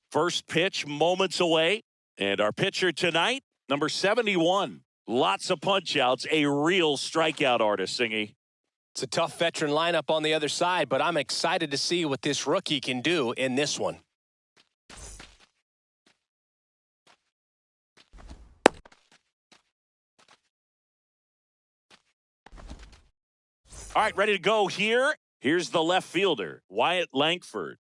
First pitch moments away. And our pitcher tonight, number 71. Lots of punch-outs, a real strikeout artist, Singy. It's a tough veteran lineup on the other side, but I'm excited to see what this rookie can do in this one. All right, ready to go here. Here's the left fielder, Wyatt Langford.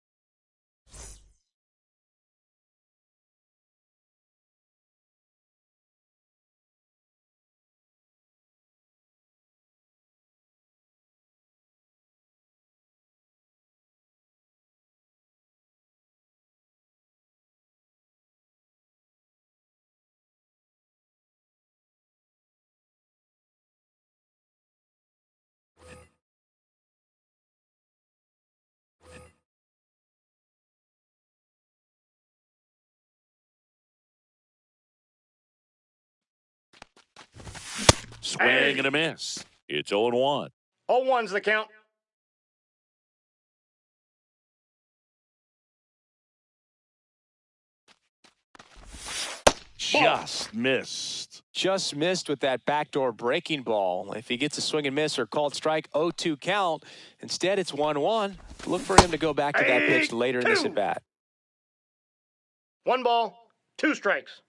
Swing and a miss. It's 0-1. 0-1's the count. Just missed. Just missed with that backdoor breaking ball. If he gets a swing and miss or called strike, 0-2 count. Instead, it's 1-1. Look for him to go back to that pitch later in this at-bat. 1 ball, 2 strikes.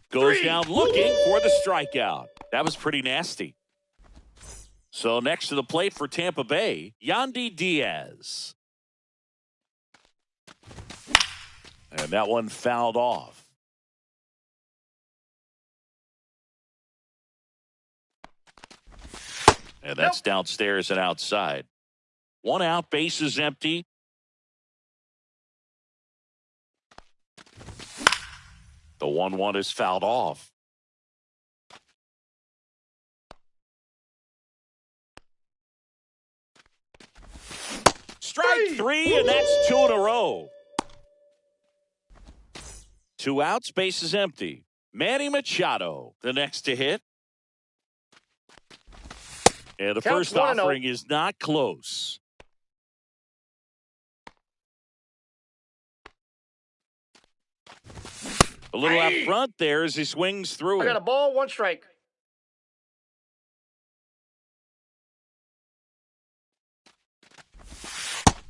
Goes down looking for the strikeout. That was pretty nasty. So next to the plate for Tampa Bay, Yandy Diaz. And that one fouled off. And that's downstairs and outside. 1 out, bases empty. The 1-1 is fouled off. 3, and that's 2 in a row. 2 outs, base is empty. Manny Machado, the next to hit. And the Count first 1-0. offering is not close. A little out front there as he swings through I it. got a ball, 1 strike.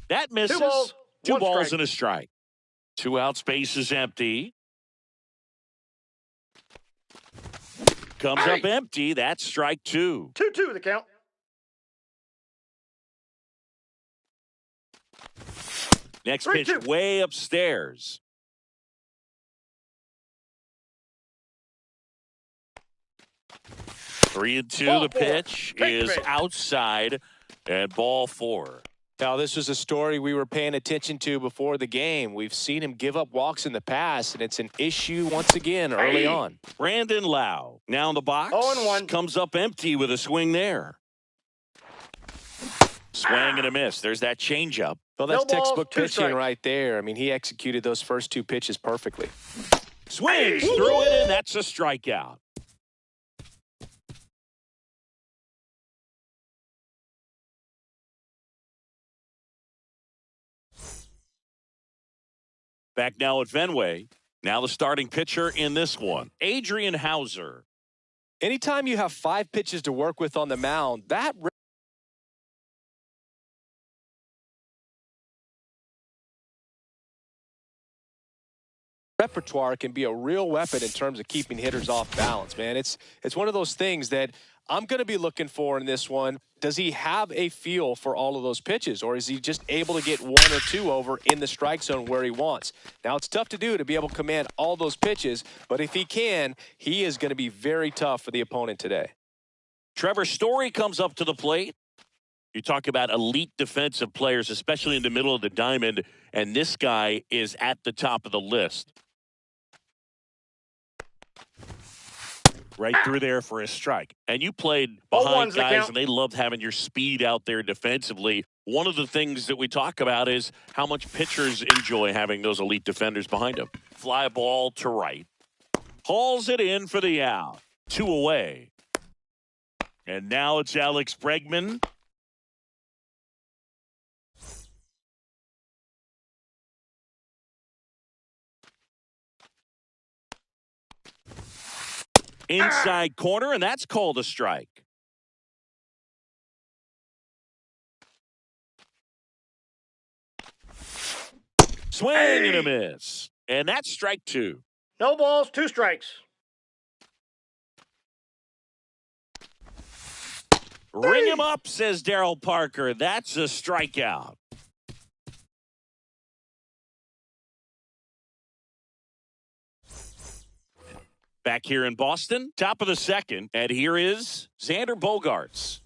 That misses. 2 balls, 2 1 balls strike. and a strike. 2 outs, base is empty. Comes up empty. That's strike 2. 2-2 the count. Next 3-2. pitch way upstairs. Three and two. Ball The 4. pitch Take is the pitch. outside and ball 4. Now, this was a story we were paying attention to before the game. We've seen him give up walks in the past, and it's an issue once again early on. Brandon Lau now in the box. 0-1. Comes up empty with a swing there. Swing and a miss. There's that changeup. Well, that's No balls, textbook 2 pitching strikes. right there. I mean, he executed those first 2 pitches perfectly. Swings through it, and that's a strikeout. Back now at Fenway. Now the starting pitcher in this one, Adrian Hauser. Anytime you have 5 pitches to work with on the mound, that repertoire can be a real weapon in terms of keeping hitters off balance, man. It's one of those things that I'm going to be looking for in this one. Does he have a feel for all of those pitches, or is he just able to get 1 or 2 over in the strike zone where he wants? Now, it's tough to do to be able to command all those pitches, but if he can, he is going to be very tough for the opponent today. Trevor Story comes up to the plate. You talk about elite defensive players, especially in the middle of the diamond, and this guy is at the top of the list. Right through there for a strike. And you played behind 0-1's the guys, count. and they loved having your speed out there defensively. One of the things that we talk about is how much pitchers enjoy having those elite defenders behind them. Fly ball to right. Hauls it in for the out. 2 away. And now it's Alex Bregman. Inside corner, and that's called a strike. Swing and a miss. And that's strike 2. No balls, 2 strikes. Ring him up, says Darryl Parker. That's a strikeout. Back here in Boston, top of the second, and here is Xander Bogaerts.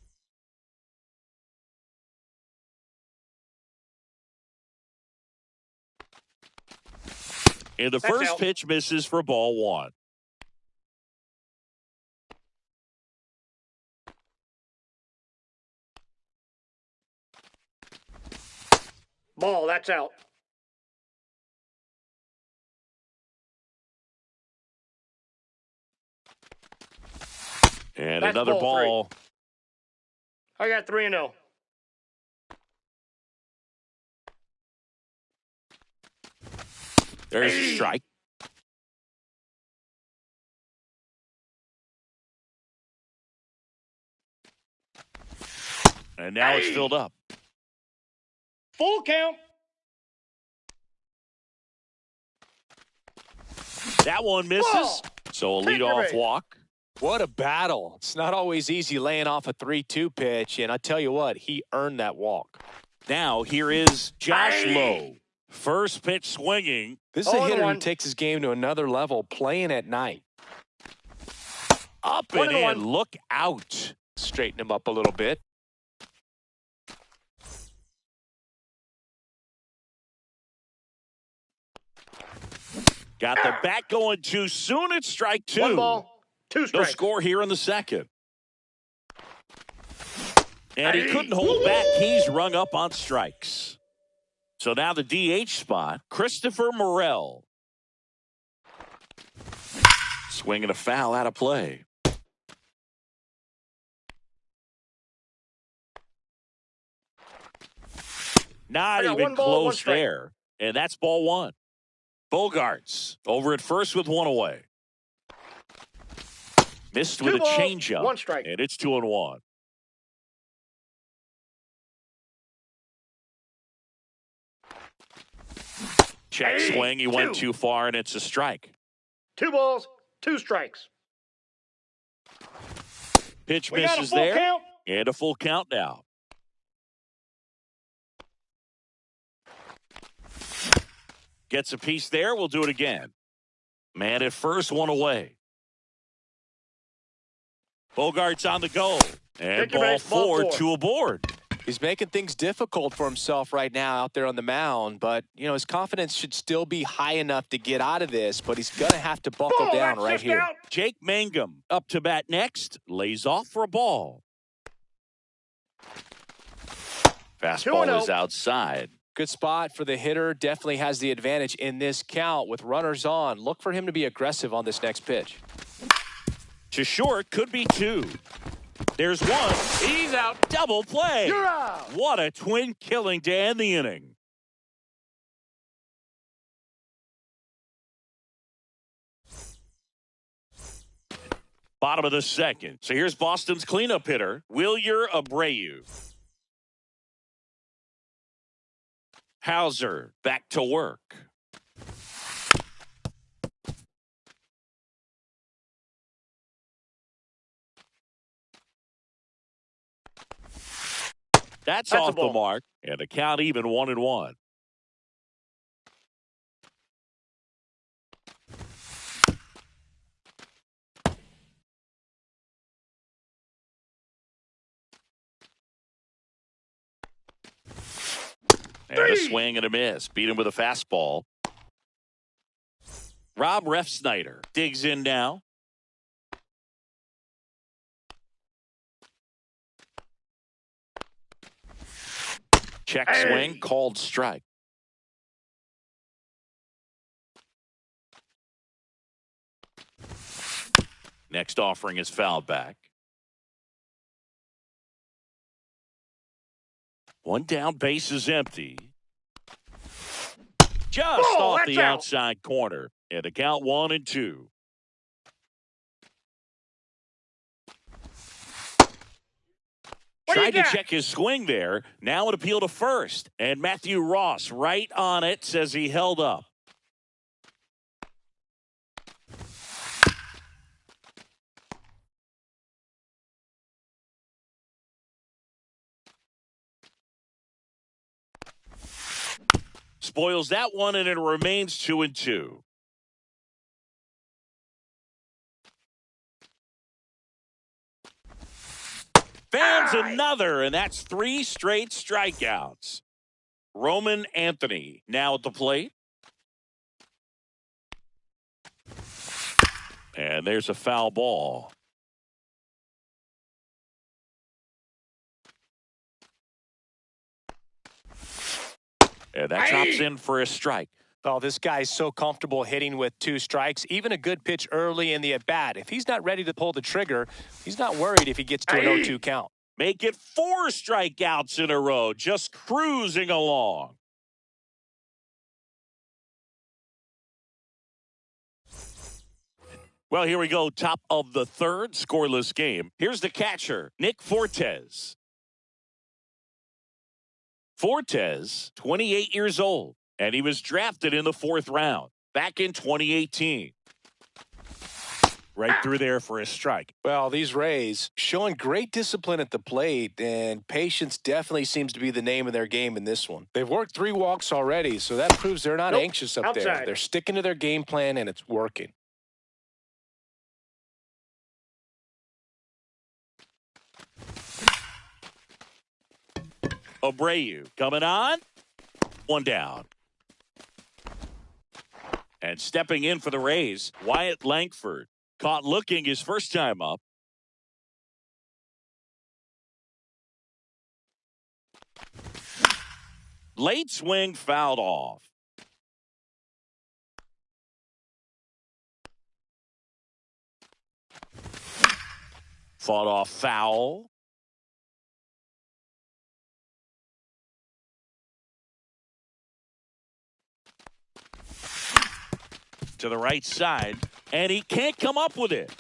And the first out. pitch misses for ball 1. Ball, that's out. And That's another ball ball. I got 3-0. There's a strike. And now it's filled up. Full count. That one misses. Ball. So a Take your leadoff base. walk. What a battle. It's not always easy laying off a 3-2 pitch, and I tell you what, he earned that walk. Now here is Josh Lowe. First pitch swinging. This is a hitter who 0-1. takes his game to another level, playing at night. Up and 1-1. in. Look out. Straighten him up a little bit. Got the bat going too soon. It's strike 2. 1 ball, 2 No strikes. score here in the second. And he couldn't hold back. He's rung up on strikes. So now the DH spot, Christopher Morel. Swinging a foul out of play. Not I got even one ball, one close strike. there. And that's ball one. Bogarts over at first with one away. Missed with Two a balls, changeup. one strike. And it's 2-1. Check Hey, swing. He went two. too far, and it's a strike. 2 balls, 2 strikes. Pitch We got a misses full there. count. And a full count now. Gets a piece there. We'll do it again. Man at first, one away. Bogarts on the go. And Take your ball base, ball 4, four. 2 aboard. He's making things difficult for himself right now out there on the mound, but, you know, his confidence should still be high enough to get out of this, but he's going to have to buckle Ball, down that's right just here. out. Jake Mangum up to bat next. Lays off for a ball. Fastball 2-0. is outside. Good spot for the hitter. Definitely has the advantage in this count with runners on. Look for him to be aggressive on this next pitch. To short, could be 2. There's 1. He's out. Double play. You're out. What a twin killing to end the inning. Bottom of the second. So here's Boston's cleanup hitter, Wilyer Abreu. Hauser back to work. That's a off the ball. mark, and the count even 1-1. And a swing and a miss. Beat him with a fastball. Rob Refsnyder digs in now. Check swing, called strike. Next offering is fouled back. One down, base is empty. Just off the out. outside corner. And the count 1-2. Tried to check his swing there. Now an appeal to first. And Matthew Ross right on it, says he held up. Spoils that one, and it remains 2-2. Fans another, and that's 3 straight strikeouts. Roman Anthony now at the plate. And there's a foul ball. And that chops in for a strike. Oh, this guy's so comfortable hitting with 2 strikes. Even a good pitch early in the at-bat. If he's not ready to pull the trigger, he's not worried if he gets to an 0-2 count. Make it 4 strikeouts in a row, just cruising along. Well, here we go. Top of the third, scoreless game. Here's the catcher, Nick Fortes. Fortes, 28 years old, and he was drafted in the 4th round back in 2018. Right through there for a strike. Well, these Rays showing great discipline at the plate, and patience definitely seems to be the name of their game in this one. They've worked 3 walks already, so that proves they're not anxious up there. Outside. They're sticking to their game plan, and it's working. Abreu coming on. 1 down. And stepping in for the Rays, Wyatt Langford. Caught looking his first time up. Late swing fouled off. Fought off foul. To the right side, and he can't come up with it.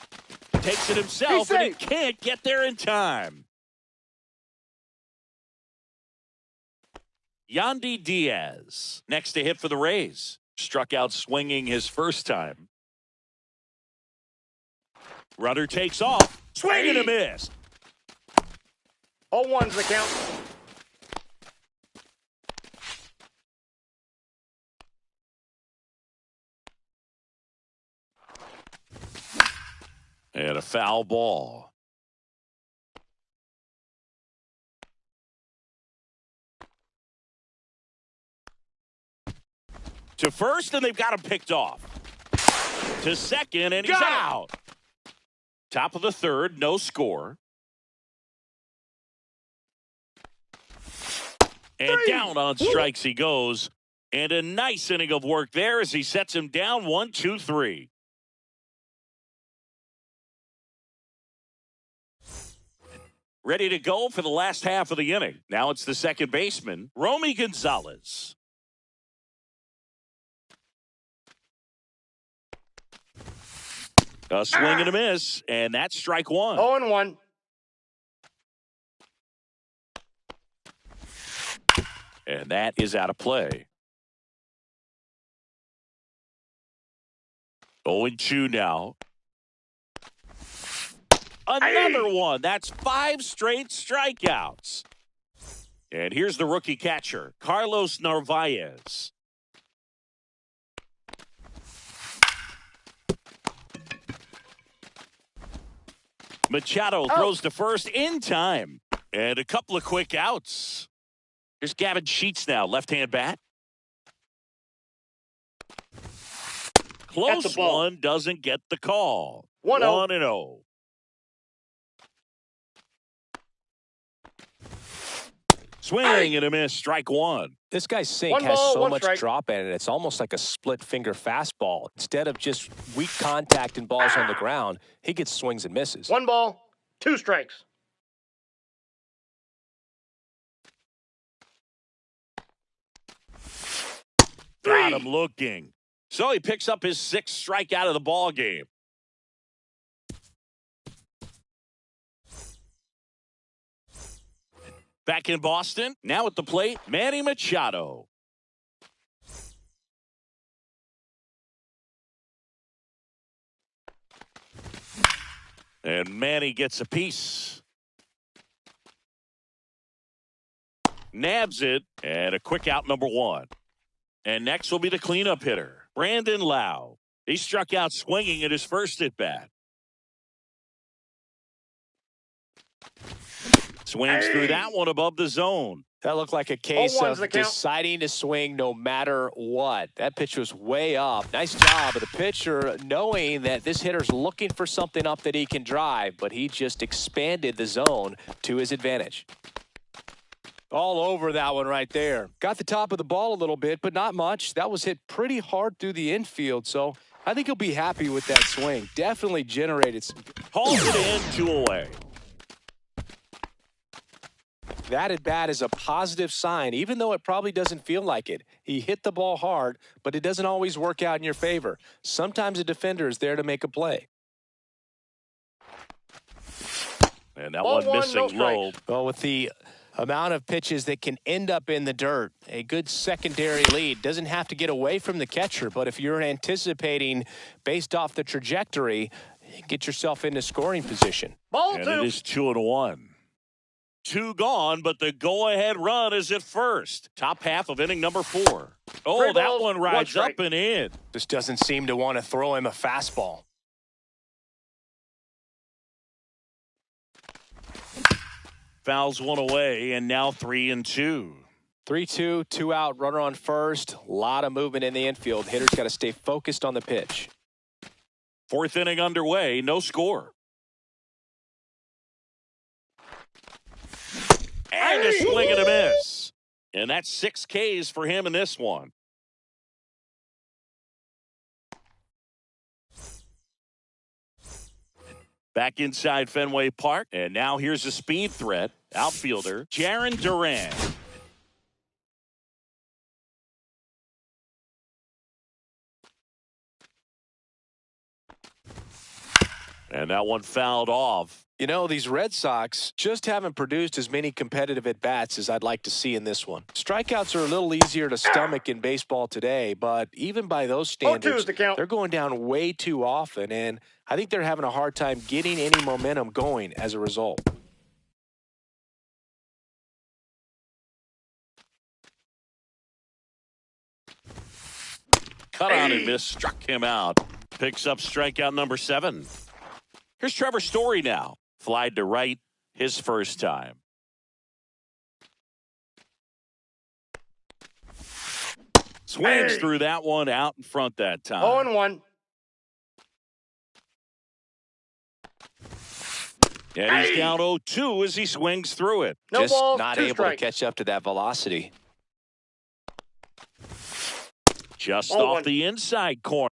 Takes it himself, and he can't get there in time. Yandy Diaz, next to hit for the Rays. Struck out swinging his first time. Runner takes off. Swing and a miss. 0-1's the count. And a foul ball. To first, and they've got him picked off. To second, and he's out. Top of the third, no score. And down on strikes he goes. And a nice inning of work there as he sets him down 1-2-3. Ready to go for the last half of the inning. Now it's the second baseman, Romy Gonzalez. A swing and a miss, and that's strike one. 0-1. And that is out of play. 0-2 now. Another one. That's 5 straight strikeouts. And here's the rookie catcher, Carlos Narvaez. Machado throws to first in time. And a couple of quick outs. Here's Gavin Sheets now, left-hand bat. Close one, doesn't get the call. 1-0. Swing and a miss, strike one. This guy's sink has so much drop in it. It's almost like a split finger fastball. Instead of just weak contact and balls on the ground, he gets swings and misses. 1 ball, 2 strikes. Got him looking. So he picks up his 6th strikeout of the ball game. Back in Boston, now at the plate, Manny Machado. And Manny gets a piece. Nabs it, and a quick out number 1. And next will be the cleanup hitter, Brandon Lau. He struck out swinging at his first at-bat. Swings through that one above the zone. That looked like a case of deciding to swing no matter what. That pitch was way up. Nice job of the pitcher knowing that this hitter's looking for something up that he can drive, but he just expanded the zone to his advantage. All over that one right there. Got the top of the ball a little bit, but not much. That was hit pretty hard through the infield, so I think he'll be happy with that swing. Definitely generated some. Hauls it in, 2 away. That at bat is a positive sign, even though it probably doesn't feel like it. He hit the ball hard, but it doesn't always work out in your favor. Sometimes a defender is there to make a play. And that one missing low. Well, with the amount of pitches that can end up in the dirt, a good secondary lead doesn't have to get away from the catcher, but if you're anticipating based off the trajectory, get yourself into scoring position. Ball and 2. It is 2-1. 2 gone, but the go-ahead run is at first. Top half of inning number 4. Oh, that one rides up and in. Just doesn't seem to want to throw him a fastball. Fouls one away, and now 3-2. 3-2, 2 out, runner on first. A lot of movement in the infield. Hitter's got to stay focused on the pitch. 4th inning underway, no score. And a swing and a miss. And that's 6 Ks for him in this one. Back inside Fenway Park, and now here's a speed threat. Outfielder Jarren Duran. And that one fouled off. You know, these Red Sox just haven't produced as many competitive at-bats as I'd like to see in this one. Strikeouts are a little easier to stomach in baseball today, but even by those standards, they're going down way too often, and I think they're having a hard time getting any momentum going as a result. Cut on and miss, struck him out. Picks up strikeout number 7. Here's Trevor Story now. Flied to right, his first time. Swings through that one out in front that time. 0-1. And he's down 0-2 as he swings through it. No Just balls, not 2 able strikes. to catch up to that velocity. Just 0-1. off the inside corner.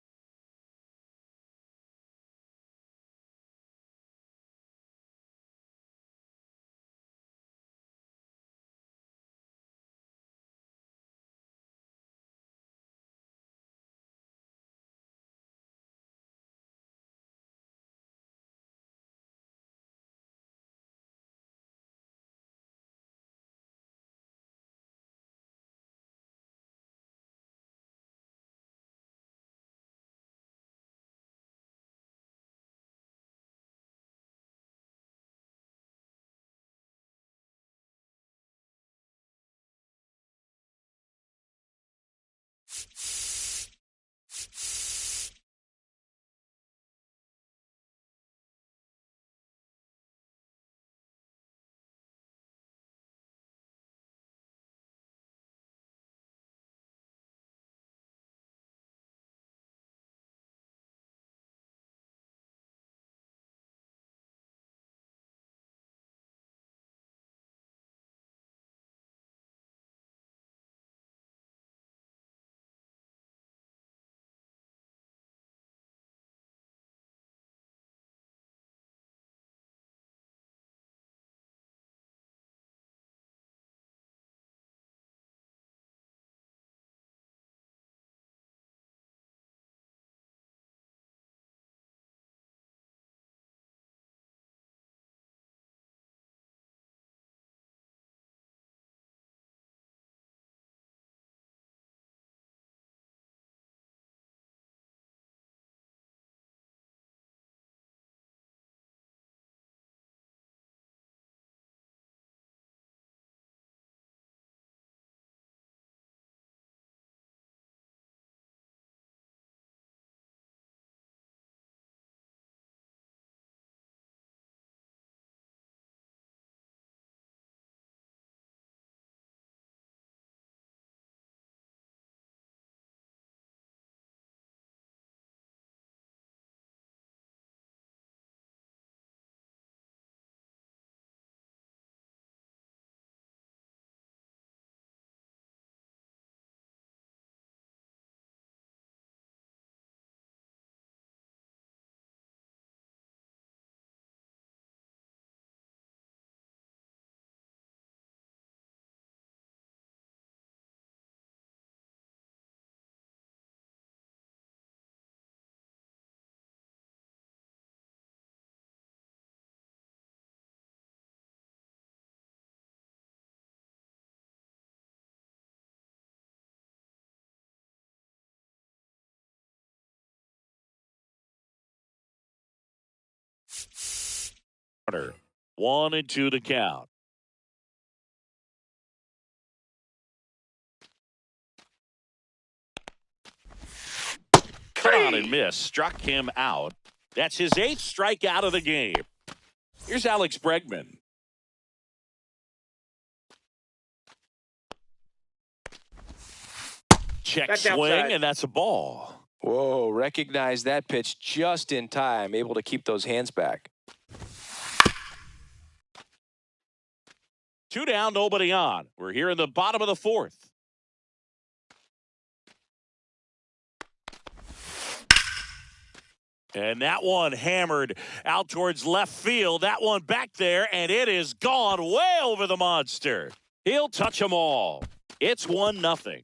Carter. 1-2 to count. Cut on and miss. Struck him out. That's his 8th strikeout of the game. Here's Alex Bregman. Check That's swing, outside. and that's a ball. Whoa, recognize that pitch just in time, able to keep those hands back. 2 down, nobody on. We're here in the bottom of the 4th. And that one hammered out towards left field. That one back there, and it is gone way over the monster. He'll touch them all. It's 1-0.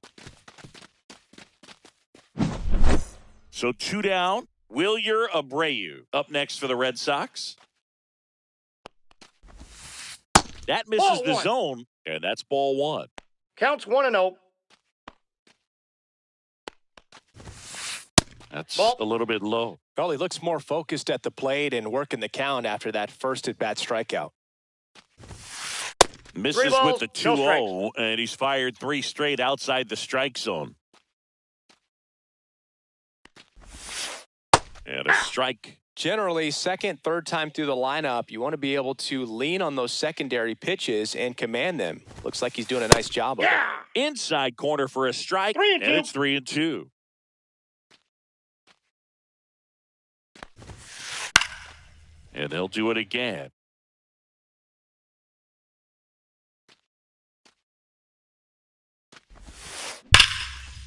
So 2 down. Wilyer Abreu up next for the Red Sox. That misses the zone, and that's ball 1. Counts 1-0. That's a little bit low. Well, he looks more focused at the plate and working the count after that first at-bat strikeout. Misses with the 2-0, and he's fired 3 straight outside the strike zone. And a strike. Generally, second, third time through the lineup, you want to be able to lean on those secondary pitches and command them. Looks like he's doing a nice job of it. Inside corner for a strike, 3-2. and it's 3-2. And they'll do it again.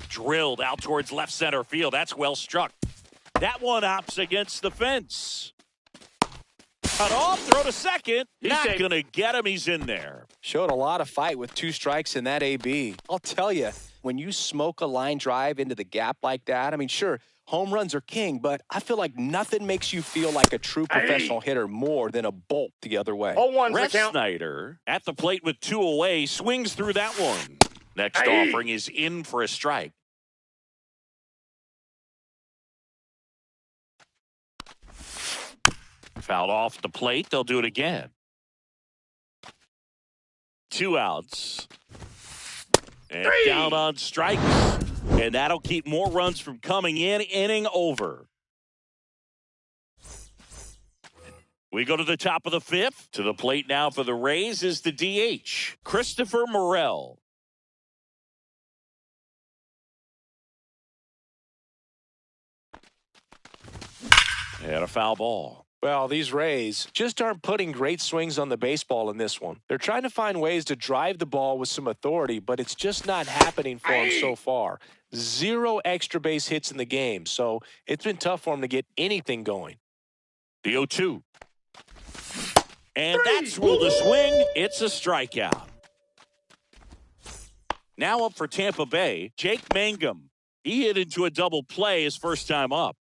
Drilled out towards left center field. That's well struck. That one opts against the fence. Cut off, throw to second. Not going to get him. He's in there. Showed a lot of fight with 2 strikes in that AB. I'll tell you, when you smoke a line drive into the gap like that, I mean, sure, home runs are king, but I feel like nothing makes you feel like a true professional hitter more than a bolt the other way. 0-1's Rex the count. Snyder at the plate with 2 away, swings through that one. Next offering is in for a strike. Fouled off the plate. They'll do it again. 2 outs. And down on strikes. And that'll keep more runs from coming in. Inning over. We go to the top of the 5th. To the plate now for the Rays is the DH, Christopher Morel. And a foul ball. Well, these Rays just aren't putting great swings on the baseball in this one. They're trying to find ways to drive the ball with some authority, but it's just not happening for them so far. 0 extra base hits in the game, so it's been tough for them to get anything going. The 0-2. And that's ruled a swing. It's a strikeout. Now up for Tampa Bay, Jake Mangum. He hit into a double play his first time up.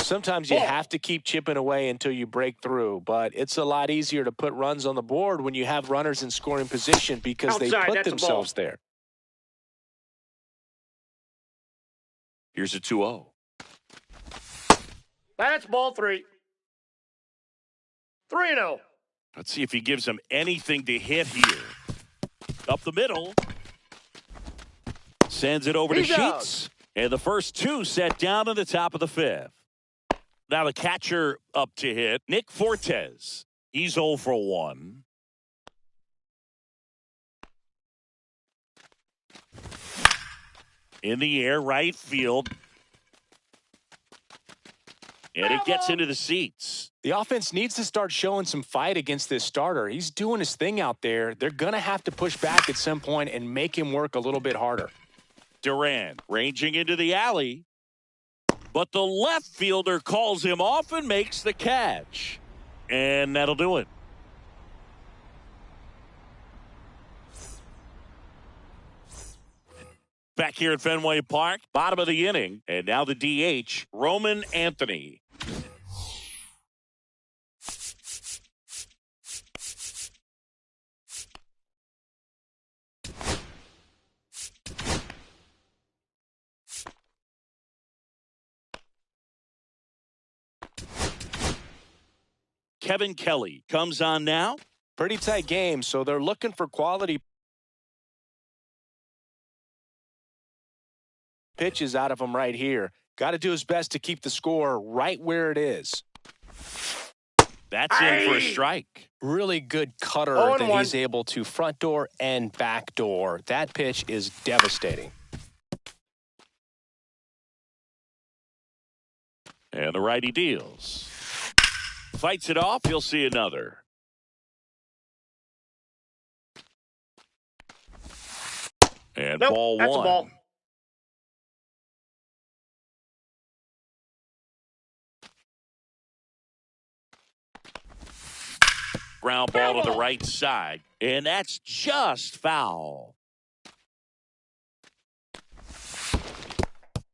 Sometimes you have to keep chipping away until you break through, but it's a lot easier to put runs on the board when you have runners in scoring position because they put themselves there. Here's a 2-0. That's ball 3. 3-0. Let's see if he gives them anything to hit here. Up the middle. Sends it over to Sheets. And the first 2 set down in the top of the 5th. Now the catcher up to hit, Nick Fortes. He's 0 for 1. In the air, right field. And it gets into the seats. The offense needs to start showing some fight against this starter. He's doing his thing out there. They're going to have to push back at some point and make him work a little bit harder. Duran ranging into the alley. But the left fielder calls him off and makes the catch. And that'll do it. Back here at Fenway Park, bottom of the inning. And now the DH, Roman Anthony. Kevin Kelly comes on now. Pretty tight game, so they're looking for quality pitches out of him right here. Got to do his best to keep the score right where it is. That's in for a strike. Really good cutter that he's able to front door and back door. That pitch is devastating. And the righty deals. Fights it off. He'll see another. And Nope, ball that's one. a ball. Ground ball to the right side. And that's just foul.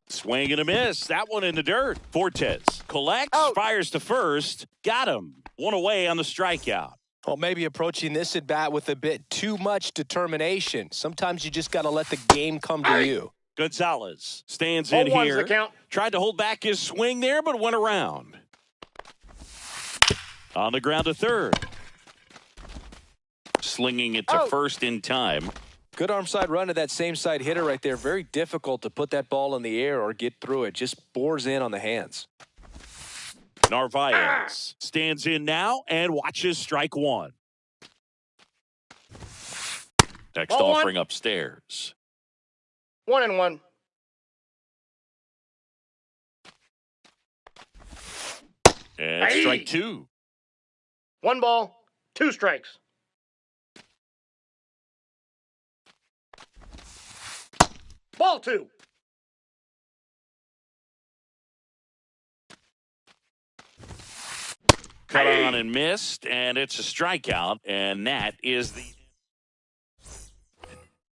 Swing and a miss. That one in the dirt. Fortes collects, fires to first. Got him. One away on the strikeout. Well, maybe approaching this at bat with a bit too much determination. Sometimes you just got to let the game come to you. Gonzalez stands in One's here. the count. Tried to hold back his swing there, but went around. On the ground to third. Slinging it to first in time. Good arm side run to that same side hitter right there. Very difficult to put that ball in the air or get through it. Just bores in on the hands. Narvaez stands in now and watches strike one. Next Ball offering one. upstairs. 1-1. And strike two. 1 ball, 2 strikes. Ball 2. Cut on and missed, and it's a strikeout, and that is the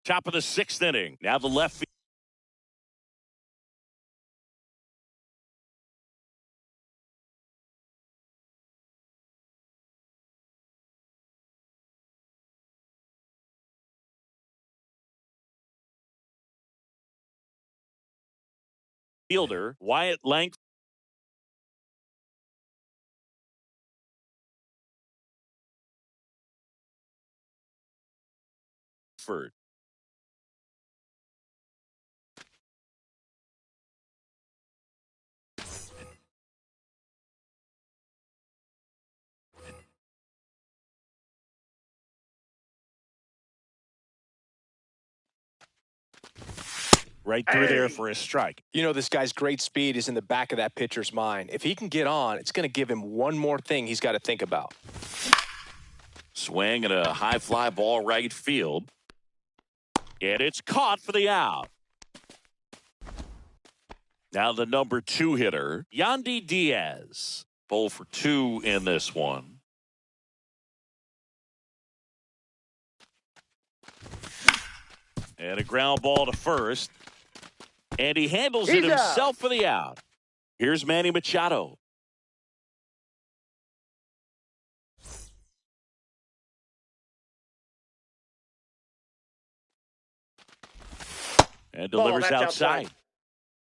top of the 6th inning. Now the left field. Fielder, Wyatt Langford. Right through there for a strike. You know, this guy's great speed is in the back of that pitcher's mind. If he can get on, it's going to give him one more thing he's got to think about. Swing and a high fly ball right field. And it's caught for the out. Now the number 2 hitter, Yandy Diaz. 0 for 2 in this one. And a ground ball to first. And he handles it himself for the out. Here's Manny Machado. And delivers outside.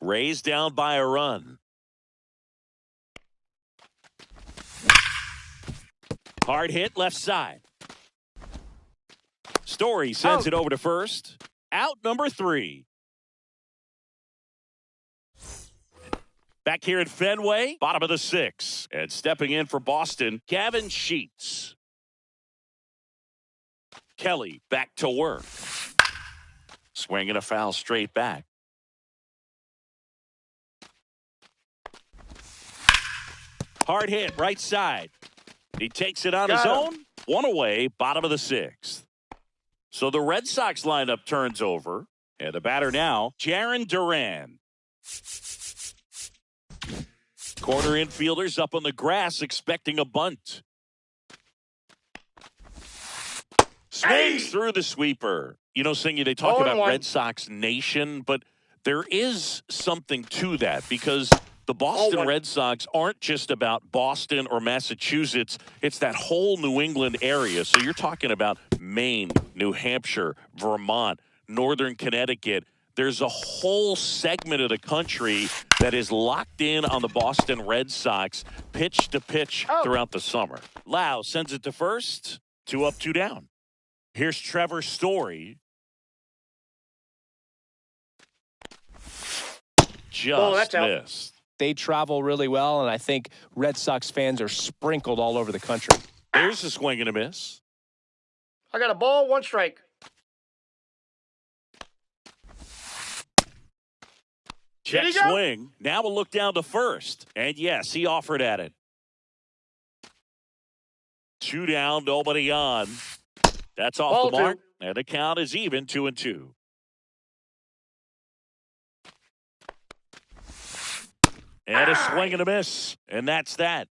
Raised down by a run. Hard hit left side. Story sends it over to first. Out number 3. Back here at Fenway, bottom of the 6th. And stepping in for Boston, Gavin Sheets. Kelly back to work. Swinging a foul straight back. Hard hit right side. He takes it on his own. One away, bottom of the 6th. So the Red Sox lineup turns over. And the batter now, Jarren Duran. Corner infielders up on the grass expecting a bunt. Swings through the sweeper. You know, Singy, they talk about Red Sox Nation, but there is something to that because the Boston Red Sox aren't just about Boston or Massachusetts. It's that whole New England area. So you're talking about Maine, New Hampshire, Vermont, Northern Connecticut. There's a whole segment of the country that is locked in on the Boston Red Sox pitch to pitch throughout the summer. Lau sends it to first. 2 up, 2 down. Here's Trevor Story. Just missed. They travel really well, and I think Red Sox fans are sprinkled all over the country. There's a swing and a miss. I got a ball, 1 strike. Check swing. Now we'll look down to first. And yes, he offered at it. 2 down, nobody on. That's off Ball the mark, 2. and the count is even 2-2. And a swing and a miss, and that's that.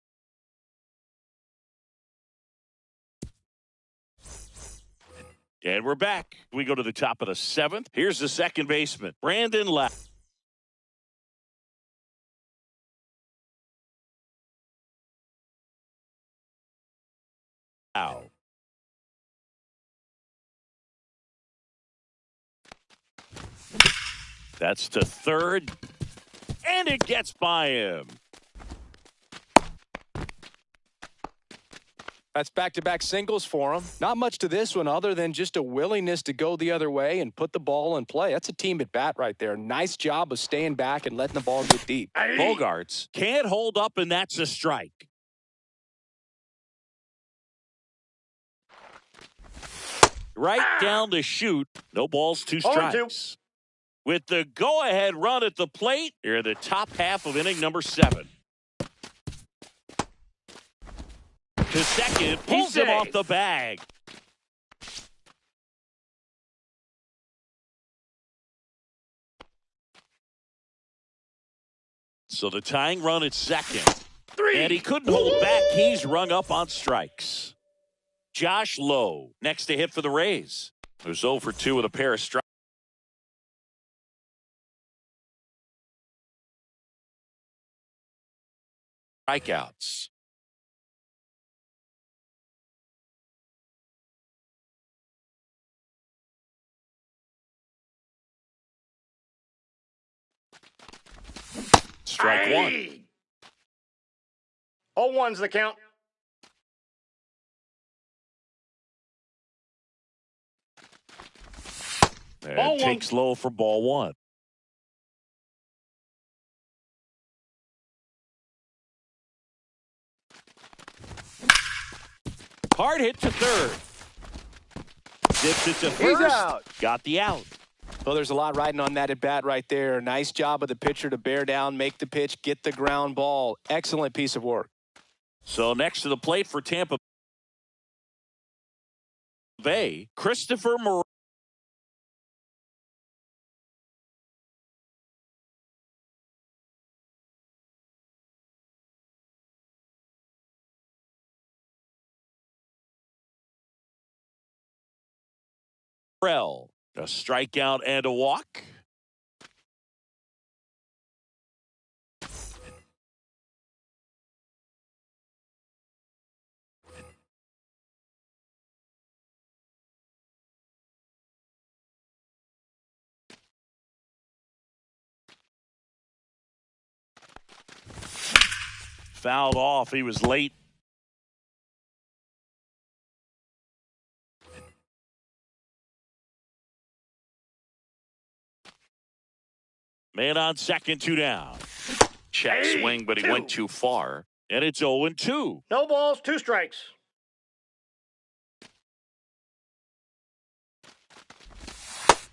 And we're back. We go to the top of the 7th. Here's the second baseman, Brandon Lau. That's to third, and it gets by him. That's back-to-back singles for him. Not much to this one other than just a willingness to go the other way and put the ball in play. That's a team at bat right there. Nice job of staying back and letting the ball get deep. Bogarts can't hold up, and that's a strike. Right down the chute. No balls, 2 strikes. With the go-ahead run at the plate, you're in the top half of inning number 7. To second, pulls him off the bag. So the tying run at second. 3. And he couldn't hold back. He's rung up on strikes. Josh Lowe, next to hit for the Rays. Who's 0 for 2 with a pair of strikeouts. Strike 1. 0-1's the count. And takes low for ball 1. Hard hit to third. Dips it to first. He's out. Got the out. Well, there's a lot riding on that at bat right there. Nice job of the pitcher to bear down, make the pitch, get the ground ball. Excellent piece of work. So next to the plate for Tampa Bay, Christopher Morel. A strikeout and a walk. Fouled off. He was late. Man on second, 2 down. Check swing, but he went too far. And it's 0-2. No balls, 2 strikes.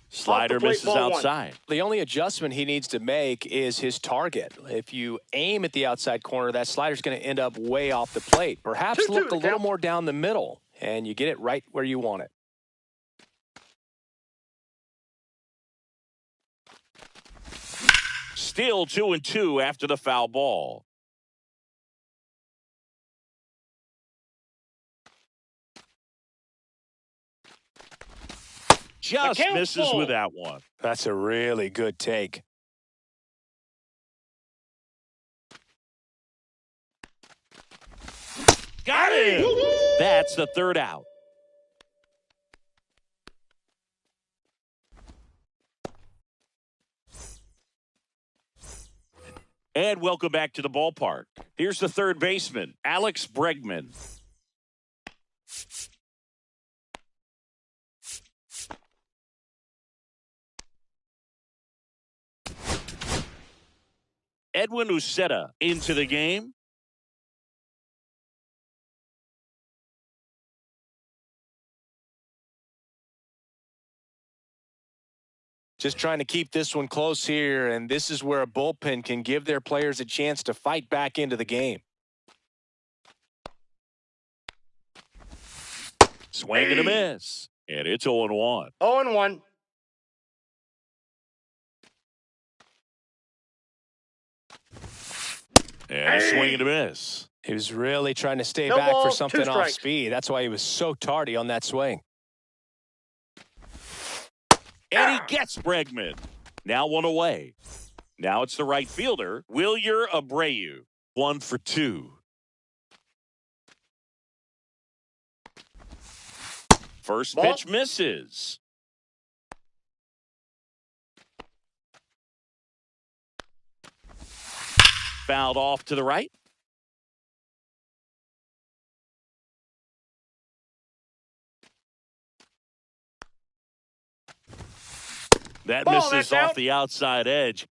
Slider plate, misses ball 1. outside. The only adjustment he needs to make is his target. If you aim at the outside corner, that slider's going to end up way off the plate. Perhaps 2-2 look a little count. more down the middle, and you get it right where you want it. Still 2-2 after the foul ball. Just misses with that one. That's a really good take. Got him. That's the 3rd out. And welcome back to the ballpark. Here's the third baseman, Alex Bregman. Edwin Uceta into the game. Just trying to keep this one close here, and this is where a bullpen can give their players a chance to fight back into the game. Swing and a miss. And it's 0-1. 0-1. And a swing and a miss. He was really trying to stay No back for balls, something 2 off strikes. speed. That's why he was so tardy on that swing. And he gets Bregman. Now 1 away. Now it's the right fielder, Wilyer Abreu. 1 for 2. First Ball. pitch misses. Fouled off to the right. That Ball, misses that's off out. the outside edge.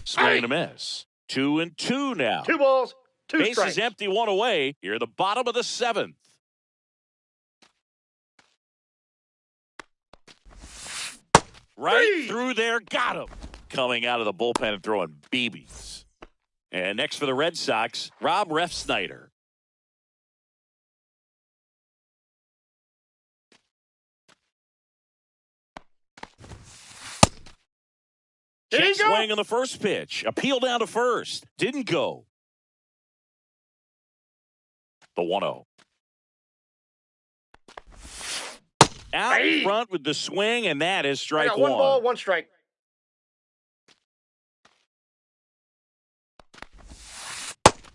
Swing and a miss. 2-2 now. 2 balls, 2 Base strikes. is empty, 1 away. Here at the bottom of the 7th. Right 3. through there, got him. Coming out of the bullpen and throwing BBs. And next for the Red Sox, Rob Refsnyder. Did he Check go? swing on the first pitch. Appeal down to first. Didn't go. The 1-0. Out in front with the swing, and that is I strike got 1 one. ball, 1 strike.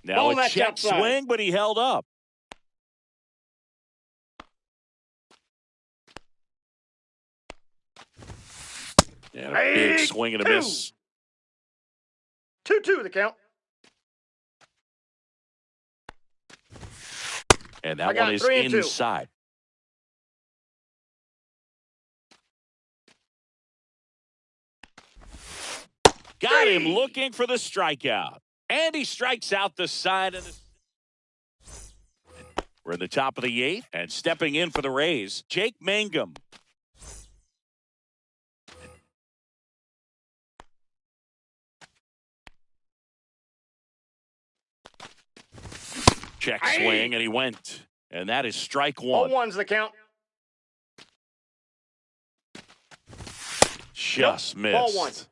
Now Ball a match check outside. swing, but he held up. And a big Big swing and a 2. miss. 2-2 the count. And I that got one is 3-2. inside. Got him 3. looking for the strikeout. And he strikes out the side of the... We're in the top of the 8th, and stepping in for the Rays, Jake Mangum. Check swing, and he went. And that is strike 1. 0-1's the count. Just Nope. Ball missed.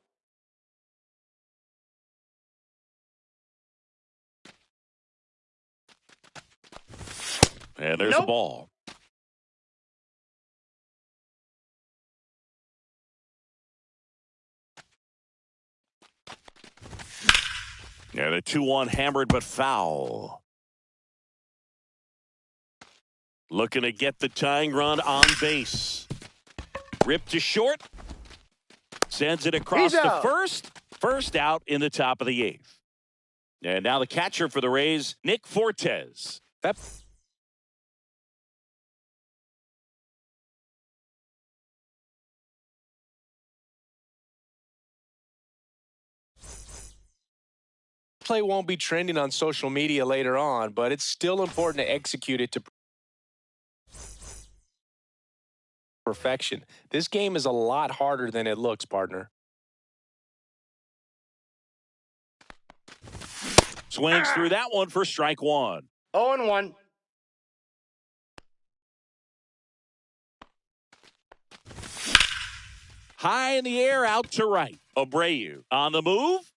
1. And there's the ball. And a 2-1 hammered but foul. Looking to get the tying run on base. Ripped to short. Sends it across He's to out. first. First out in the top of the 8th. And now the catcher for the Rays, Nick Fortes. That play won't be trending on social media later on, but it's still important to execute it to perfection. This game is a lot harder than it looks, partner. Swings through that one for strike 1. 0-1. High in the air, out to right. Abreu on the move.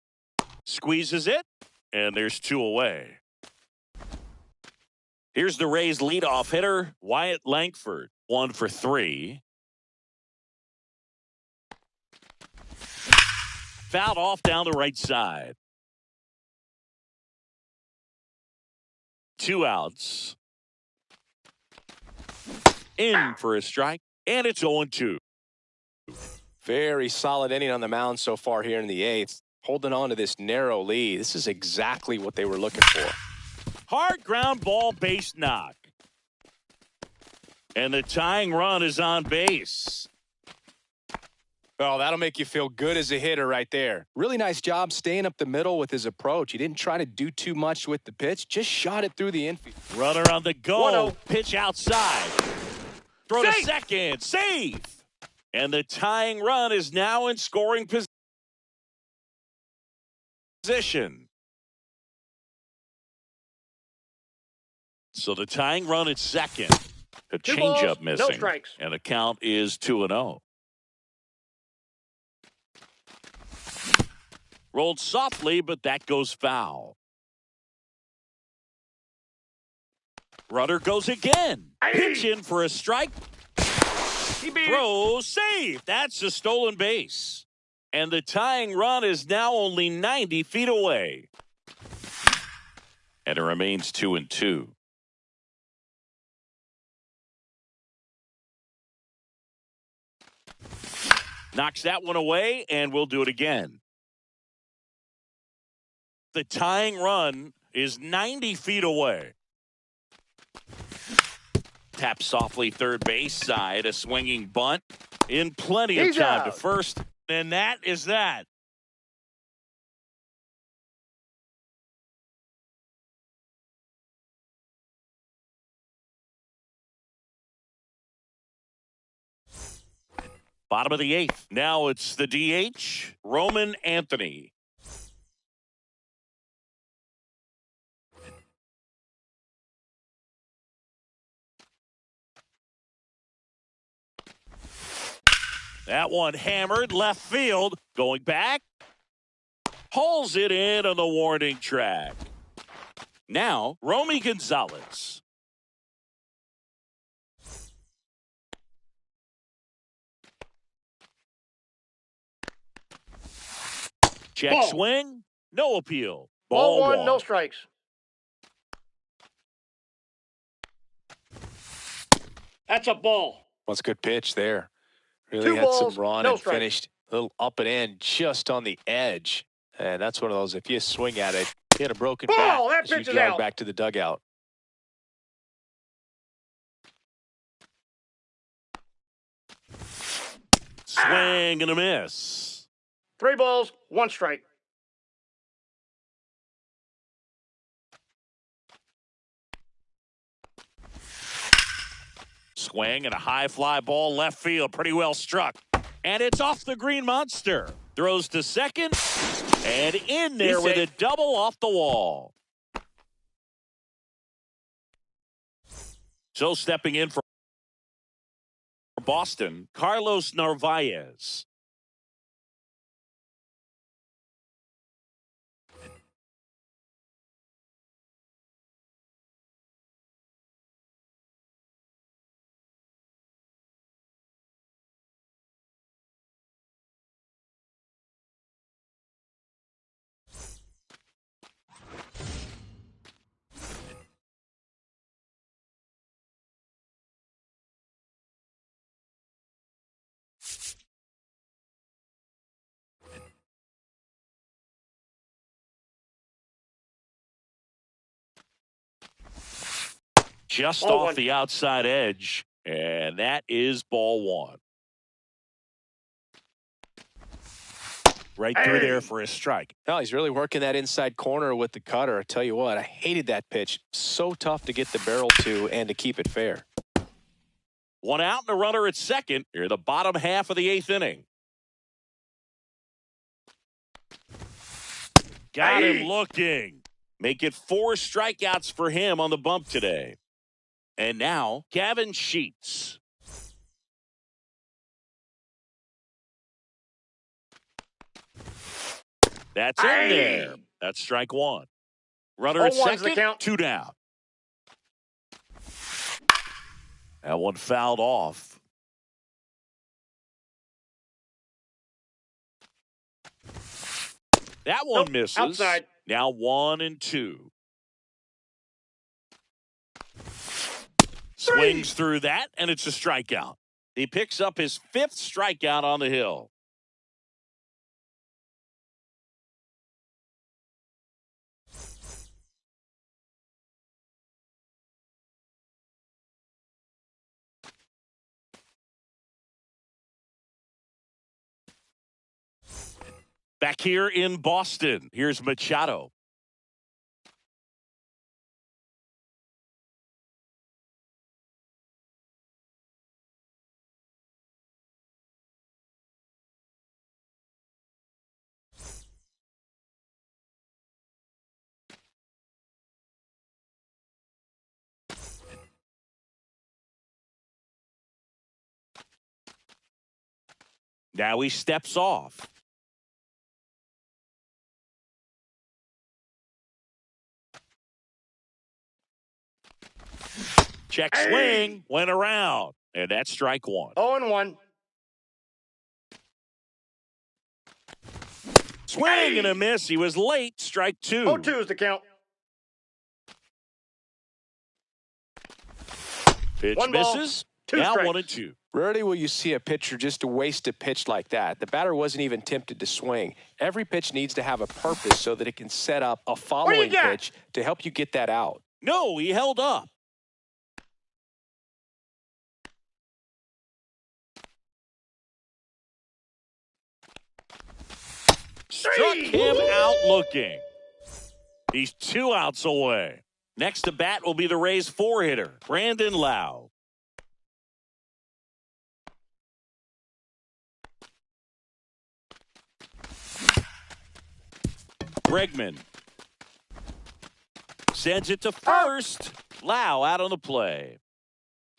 Squeezes it. And there's 2 away. Here's the Rays' leadoff hitter, Wyatt Langford. 1 for 3. Fouled off down the right side. 2 outs. In for a strike. And it's 0-2. Very solid inning on the mound so far here in the 8th. Holding on to this narrow lead. This is exactly what they were looking for. Hard ground ball, base knock. And the tying run is on base. Oh, that'll make you feel good as a hitter right there. Really nice job staying up the middle with his approach. He didn't try to do too much with the pitch. Just shot it through the infield. Runner on the go. 1-0. Pitch outside. Throw to Safe. second. Save. And the tying run is now in scoring position. position. So the tying run at second. A Two balls, changeup no missing. strikes. And the count is 2-0. Rolled softly, but that goes foul. Runner goes again. Pitch in for a strike. He beat it. Throw safe. That's a stolen base. And the tying run is now only 90 feet away. And it remains 2-2. Knocks that one away, and we'll do it again. The tying run is 90 feet away. Tap softly third base side, a swinging bunt. In plenty of He's time out. to first, and that is that. Bottom of the eighth. Now it's the DH, Roman Anthony. That one hammered left field. Going back. Hauls it in on the warning track. Now, Romy Gonzalez. Check Ball. swing. No appeal. Ball one, no strikes. That's a ball. That's a good pitch there. Really Two had balls, some run no and strikes. finished a little up and in just on the edge. And that's one of those, if you swing at it, hit a broken Ball, bat that as you pitch is jog out. back to the dugout. Swing and a miss. 3 balls, 1 strike. Swing and a high fly ball left field. Pretty well struck. And it's off the green monster. Throws to second. And in there with a double off the wall. So stepping in for Boston, Carlos Narvaez. Just Ball off one. the outside edge. And that is ball one. Right through there for a strike. No, he's really working that inside corner with the cutter. I tell you what, I hated that pitch. So tough to get the barrel to and to keep it fair. One out and a runner at second. Here, the bottom half of the eighth inning. Got him looking. Make it 4 strikeouts for him on the bump today. And now, Gavin Sheets. That's in there. That's strike one. Runner at 0-1's the second, count. 2 down. That one fouled off. That one misses. Outside. Now 1-2. Swings through that, and it's a strikeout. He picks up his 5th strikeout on the hill. Back here in Boston, here's Machado. Now he steps off. Check swing, went around, and that's strike one. 0-1. Swing and a miss. He was late. Strike two. 0-2 is the count. Pitch One ball, misses. two Now strikes. 1-2. Rarely will you see a pitcher just waste a pitch like that. The batter wasn't even tempted to swing. Every pitch needs to have a purpose so that it can set up a following got? pitch to help you get that out. No, he held up. Struck him out looking. He's 2 outs away. Next to bat will be the Rays' 4-hitter, Brandon Lau. Bregman sends it to first. Lau out on the play.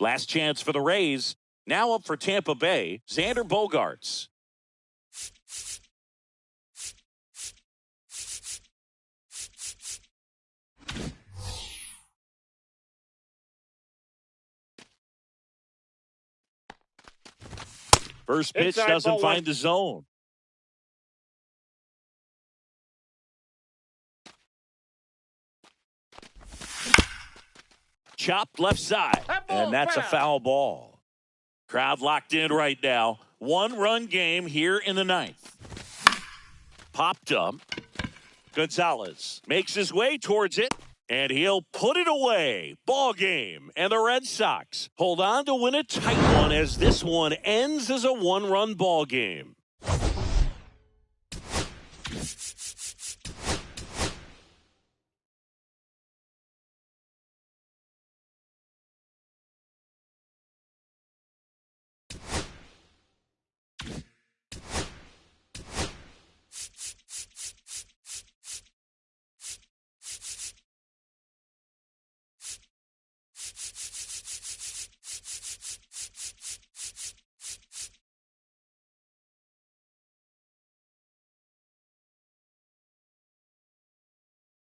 Last chance for the Rays. Now up for Tampa Bay, Xander Bogaerts. First pitch Inside, doesn't ball find one. the zone. Chopped left side, That ball and that's a foul. foul ball. Crowd locked in right now. 1-run game here in the 9th. Popped up. Gonzalez makes his way towards it, and he'll put it away. Ball game, and the Red Sox hold on to win a tight one as this one ends as a 1-run ball game.